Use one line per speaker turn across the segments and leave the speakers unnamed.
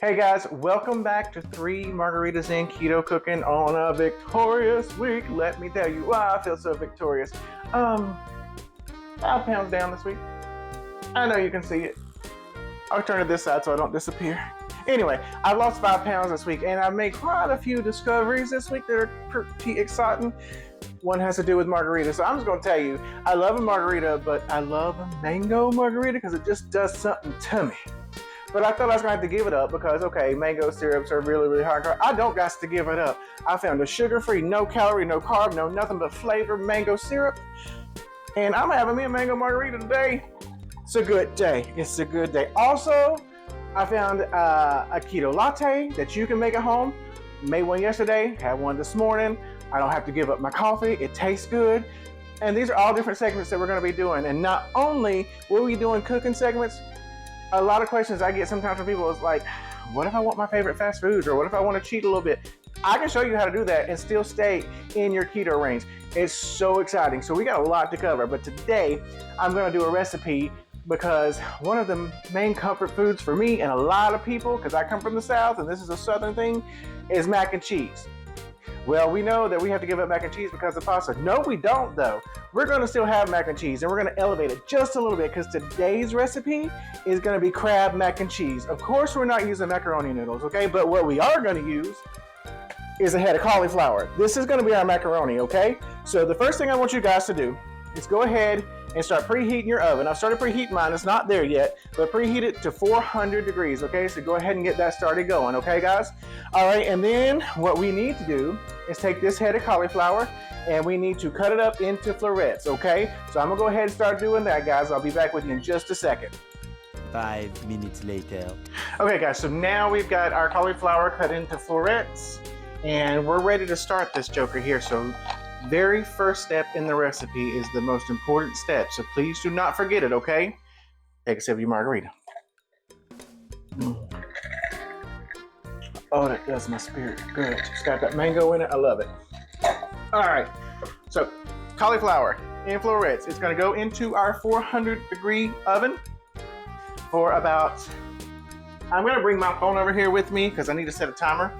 Hey guys, welcome back to 3 Margaritas in Keto Cooking on a victorious week. Let me tell you why I feel so victorious. 5 pounds down this week. I know you can see it. I'll turn to this side so I don't disappear. Anyway, I've lost 5 pounds this week and I've made quite a few discoveries this week that are pretty exciting. One has to do with margarita. So I'm just gonna tell you, I love a margarita, but I love a mango margarita because it just does something to me. But I thought I was gonna have to give it up because, okay, mango syrups are really, really high carb. I don't got to give it up. I found a sugar-free, no calorie, no carb, no nothing but flavor mango syrup. And I'm having me a mango margarita today. It's a good day. It's a good day. Also, I found a keto latte that you can make at home. Made one yesterday, had one this morning. I don't have to give up my coffee. It tastes good. And these are all different segments that we're gonna be doing. And not only will we be doing cooking segments, a lot of questions I get sometimes from people is like, what if I want my favorite fast foods? Or what if I want to cheat a little bit? I can show you how to do that and still stay in your keto range. It's so exciting. So we got a lot to cover, but today I'm going to do a recipe because one of the main comfort foods for me and a lot of people, because I come from the South and this is a Southern thing, is mac and cheese. Well, we know that we have to give up mac and cheese because of pasta. No, we don't though. We're gonna still have mac and cheese and we're gonna elevate it just a little bit because today's recipe is gonna be crab mac and cheese. Of course, we're not using macaroni noodles, okay? But what we are gonna use is a head of cauliflower. This is gonna be our macaroni, okay? So the first thing I want you guys to do is go ahead and start preheating your oven. I've started preheating mine, it's not there yet, but preheat it to 400 degrees, okay? So go ahead and get that started going, okay guys? All right, and then what we need to do is take this head of cauliflower and we need to cut it up into florets, okay? So I'm gonna go ahead and start doing that, guys. I'll be back with you in just a second.
5 minutes later.
Okay guys, so now we've got our cauliflower cut into florets and we're ready to start this joker here. So very first step in the recipe is the most important step, so please do not forget it, okay? Take a sip of your margarita. Oh, that does my spirit good. It's got that mango in it, I love it. All right, so cauliflower in florets. It's gonna go into our 400-degree oven for about, I'm gonna bring my phone over here with me because I need to set a timer.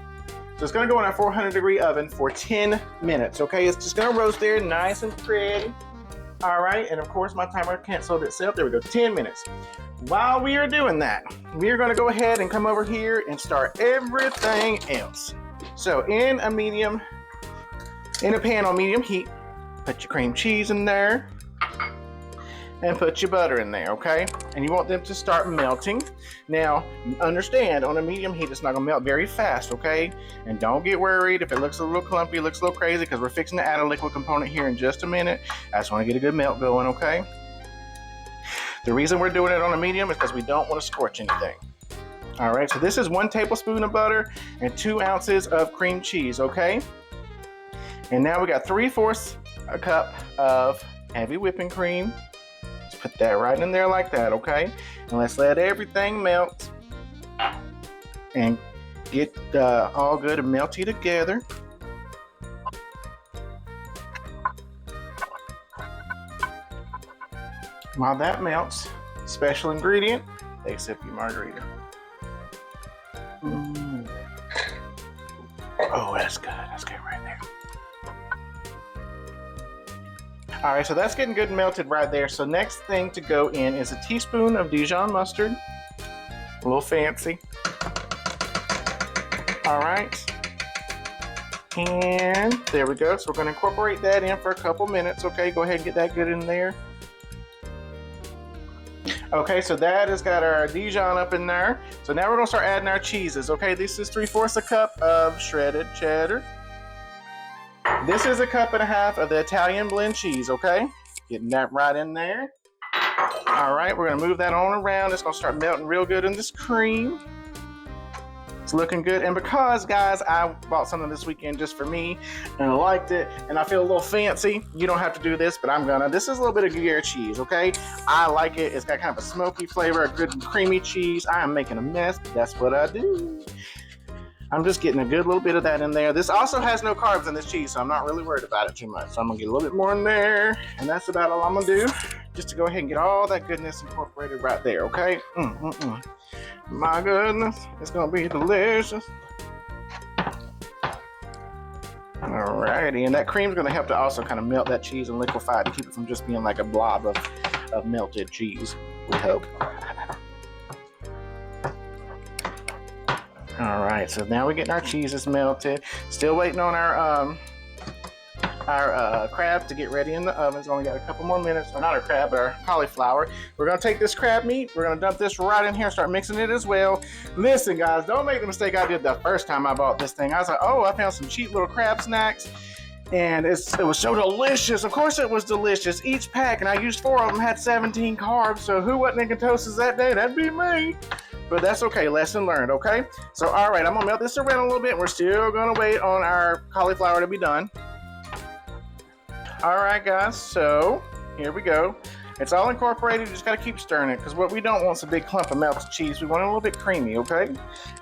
So it's gonna go in our 400-degree oven for 10 minutes, okay? It's just gonna roast there nice and pretty. All right, and of course my timer canceled itself. There we go, 10 minutes. While we are doing that, we are gonna go ahead and come over here and start everything else. So in a pan on medium heat, put your cream cheese in there and put your butter in there, okay? And you want them to start melting. Now, understand, on a medium heat, it's not gonna melt very fast, okay? And don't get worried if it looks a little clumpy, looks a little crazy, because we're fixing to add a liquid component here in just a minute. I just wanna get a good melt going, okay? The reason we're doing it on a medium is because we don't wanna scorch anything. All right, so this is 1 tablespoon of butter and 2 ounces of cream cheese, okay? And now we got 3/4 a cup of heavy whipping cream. Put that right in there like that, okay? And let's let everything melt and get all good and melty together. While that melts, special ingredient, take a sip of your margarita. Oh, that's good. That's good right there. All right, so that's getting good and melted right there. So next thing to go in is a teaspoon of Dijon mustard. A little fancy. All right. And there we go. So we're gonna incorporate that in for a couple minutes. Okay, go ahead and get that good in there. Okay, so that has got our Dijon up in there. So now we're gonna start adding our cheeses. Okay, this is 3/4 a cup of shredded cheddar. This is 1.5 cups of the Italian blend cheese, okay? Getting that right in there. All right, we're gonna move that on around. It's gonna start melting real good in this cream. It's looking good. And because, guys, I bought something this weekend just for me and I liked it and I feel a little fancy, you don't have to do this, but I'm gonna. This is a little bit of Gruyere cheese, okay? I like it. It's got kind of a smoky flavor, a good and creamy cheese. I am making a mess, but that's what I do. I'm just getting a good little bit of that in there. This also has no carbs in this cheese, so I'm not really worried about it too much. So I'm gonna get a little bit more in there, and that's about all I'm gonna do, just to go ahead and get all that goodness incorporated right there, okay? My goodness, it's gonna be delicious. Alrighty, and that cream's gonna help to also kind of melt that cheese and liquefy it to keep it from just being like a blob of melted cheese, we hope. Alright, so now we're getting our cheeses melted. Still waiting on our crab to get ready in the oven. It's only got a couple more minutes. Or not our crab, but our cauliflower. We're gonna take this crab meat, we're gonna dump this right in here and start mixing it as well. Listen guys, don't make the mistake I did the first time I bought this thing. I was like, oh, I found some cheap little crab snacks and it was so delicious. Of course it was delicious. Each pack, and I used 4 of them, had 17 carbs, so who wasn't in ketosis that day? That'd be me. But that's okay, lesson learned, okay? So all right, I'm gonna melt this around a little bit. We're still gonna wait on our cauliflower to be done. All right, guys, so here we go. It's all incorporated, you just gotta keep stirring it, because what we don't want is a big clump of melted cheese. We want it a little bit creamy, okay?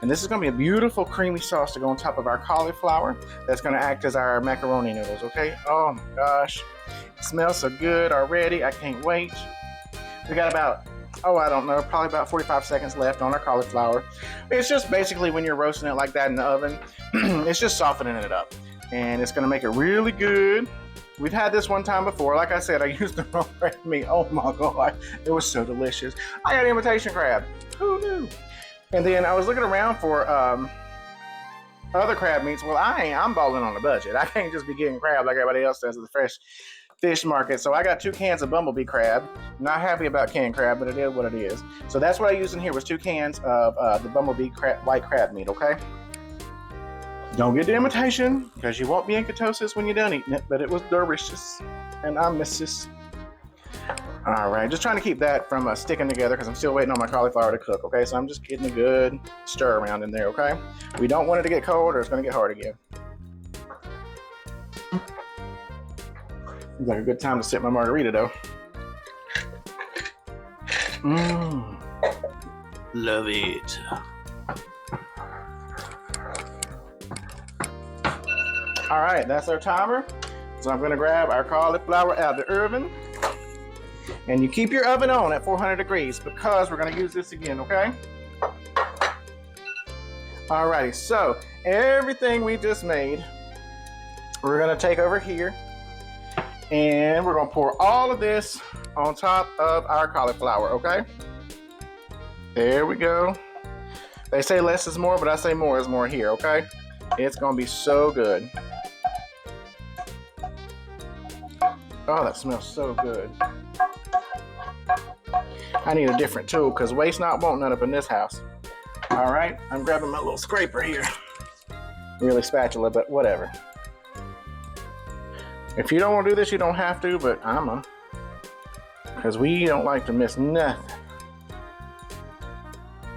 And this is gonna be a beautiful creamy sauce to go on top of our cauliflower. That's gonna act as our macaroni noodles, okay? Oh my gosh, it smells so good already, I can't wait. We got about, I don't know, probably about 45 seconds left on our cauliflower. It's just basically when you're roasting it like that in the oven, it's just softening it up. And it's gonna make it really good. We've had this one time before. Like I said, I used the wrong crab meat. Oh my God, it was so delicious. I got imitation crab. Who knew? And then I was looking around for other crab meats. Well, I'm balling on a budget. I can't just be getting crab like everybody else does at the fresh fish market. So I got 2 cans of bumblebee crab. Not happy about canned crab, but it is what it is. So that's what I used in here was 2 cans of the bumblebee white crab meat, okay? Don't get the imitation, because you won't be in ketosis when you're done eating it, but it was delicious, and I miss this. All right, just trying to keep that from sticking together, because I'm still waiting on my cauliflower to cook, okay? So I'm just getting a good stir around in there, okay? We don't want it to get cold, or it's gonna get hard again. Seems like a good time to sip my margarita, though.
Love it.
All right, that's our timer. So I'm gonna grab our cauliflower out of the oven. And you keep your oven on at 400 degrees because we're gonna use this again, okay? Alrighty, so everything we just made, we're gonna take over here and we're gonna pour all of this on top of our cauliflower, okay? There we go. They say less is more, but I say more is more here, okay? It's gonna be so good. Oh, that smells so good. I need a different tool because waste not, want none up in this house. All right, I'm grabbing my little scraper here. Really spatula, but whatever. If you don't want to do this, you don't have to, but I'm because we don't like to miss nothing.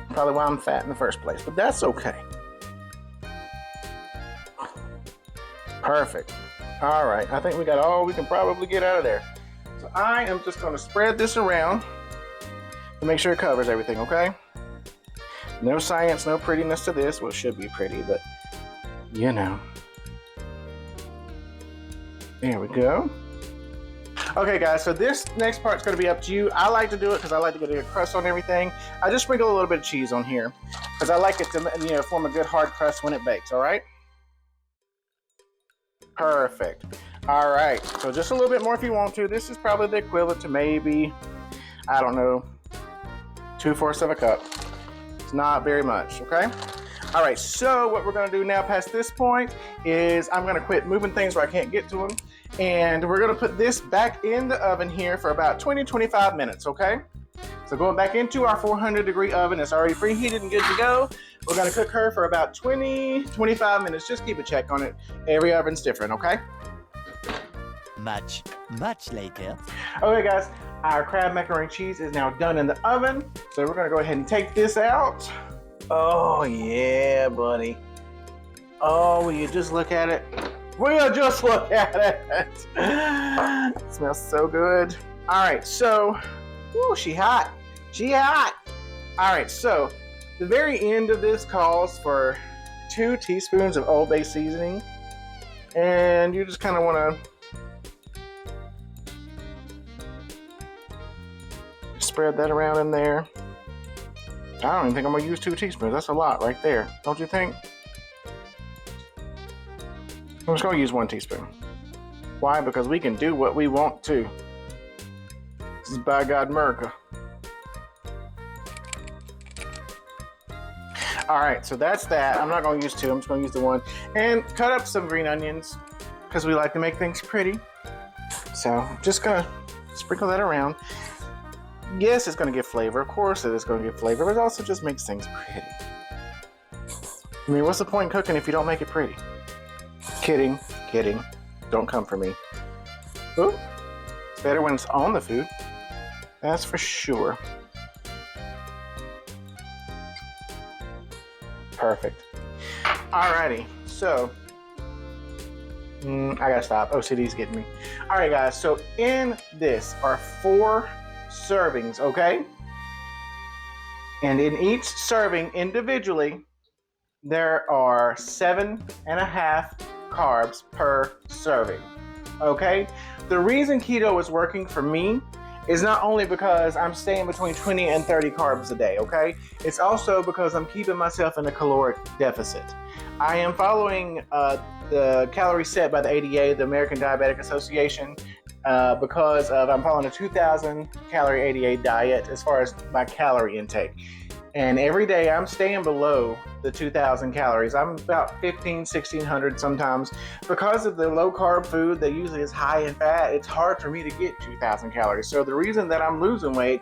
Probably why I'm fat in the first place, but that's okay. Perfect. All right, I think we got all we can probably get out of there. So I am just going to spread this around to make sure it covers everything, okay? No science, no prettiness to this. Well, it should be pretty, but you know. There we go. Okay, guys, so this next part's going to be up to you. I like to do it because I like to get a crust on everything. I just sprinkle a little bit of cheese on here because I like it to, form a good hard crust when it bakes, all right? Perfect. All right, so just a little bit more if you want to. This is probably the equivalent to maybe, I don't know, 2/4 of a cup. It's not very much, okay? All right, so what we're gonna do now past this point is I'm gonna quit moving things where I can't get to them, and we're gonna put this back in the oven here for about 20-25 minutes, okay? So going back into our 400-degree oven, it's already preheated and good to go. We're gonna cook her for about 20-25 minutes. Just keep a check on it. Every oven's different, okay?
Much later.
Okay, guys, our crab macaroni cheese is now done in the oven. So we're gonna go ahead and take this out. Oh yeah, buddy. Oh, will you just look at it? Will you just look at it? It smells so good. All right, so, ooh, she hot. She hot. All right, so the very end of this calls for 2 teaspoons of Old Bay seasoning. And you just kind of want to spread that around in there. I don't even think I'm gonna use 2 teaspoons. That's a lot right there, don't you think? I'm just gonna use 1 teaspoon. Why? Because we can do what we want to. This is by God America. All right, so that's that. I'm not gonna use 2, I'm just gonna use the 1. And cut up some green onions, because we like to make things pretty. So I'm just gonna sprinkle that around. Yes, it's gonna give flavor. Of course it is gonna give flavor, but it also just makes things pretty. I mean, what's the point in cooking if you don't make it pretty? Kidding, kidding. Don't come for me. Ooh, it's better when it's on the food. That's for sure. Perfect. Alrighty, so I gotta stop. OCD's getting me. All right, guys. So in this are 4 servings, okay? And in each serving individually, there are 7.5 carbs per serving, okay? The reason keto is working for me is not only because I'm staying between 20 and 30 carbs a day, okay? It's also because I'm keeping myself in a caloric deficit. I am following the calorie set by the ADA, the American Diabetic Association, because I'm following a 2,000 calorie ADA diet as far as my calorie intake. And every day I'm staying below the 2,000 calories. I'm about 1,600 sometimes. Because of the low carb food that usually is high in fat, it's hard for me to get 2,000 calories. So the reason that I'm losing weight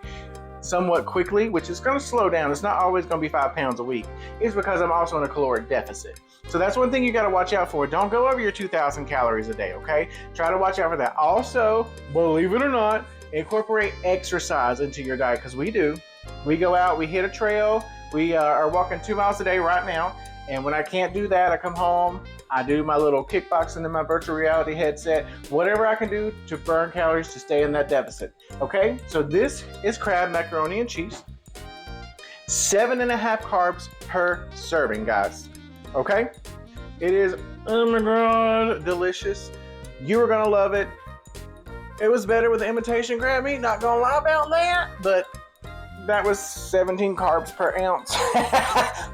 somewhat quickly, which is going to slow down, it's not always going to be 5 pounds a week, is because I'm also in a caloric deficit. So that's one thing you got to watch out for. Don't go over your 2,000 calories a day, okay? Try to watch out for that. Also, believe it or not, incorporate exercise into your diet, because we do. We go out, we hit a trail, we are walking 2 miles a day right now, and when I can't do that, I come home, I do my little kickboxing in my virtual reality headset, whatever I can do to burn calories to stay in that deficit, okay? So this is crab macaroni and cheese, 7.5 carbs per serving, guys, okay? It is, oh my God, delicious. You are gonna love it. It was better with the imitation crab meat, not gonna lie about that, but that was 17 carbs per ounce.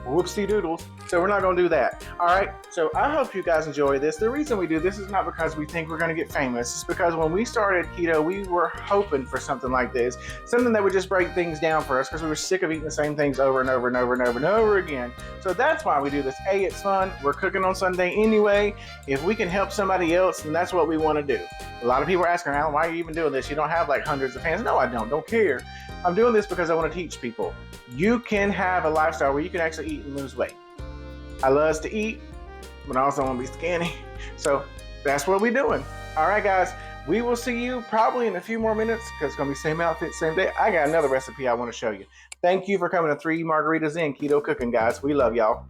Whoopsie doodles. So we're not going to do that. All right. So I hope you guys enjoy this. The reason we do this is not because we think we're going to get famous. It's because when we started keto, we were hoping for something like this, something that would just break things down for us because we were sick of eating the same things over and over and over and over and over again. So that's why we do this. A, it's fun. We're cooking on Sunday anyway. If we can help somebody else, then that's what we want to do. A lot of people are asking, Alan, why are you even doing this? You don't have like hundreds of fans. No, I don't. Don't care. I'm doing this because I want to teach people. You can have a lifestyle where you can actually eat and lose weight. I love to eat, but I also want to be skinny. So that's what we're doing. All right, guys. We will see you probably in a few more minutes because it's going to be same outfit, same day. I got another recipe I want to show you. Thank you for coming to 3 Margaritas in Keto Cooking, guys. We love y'all.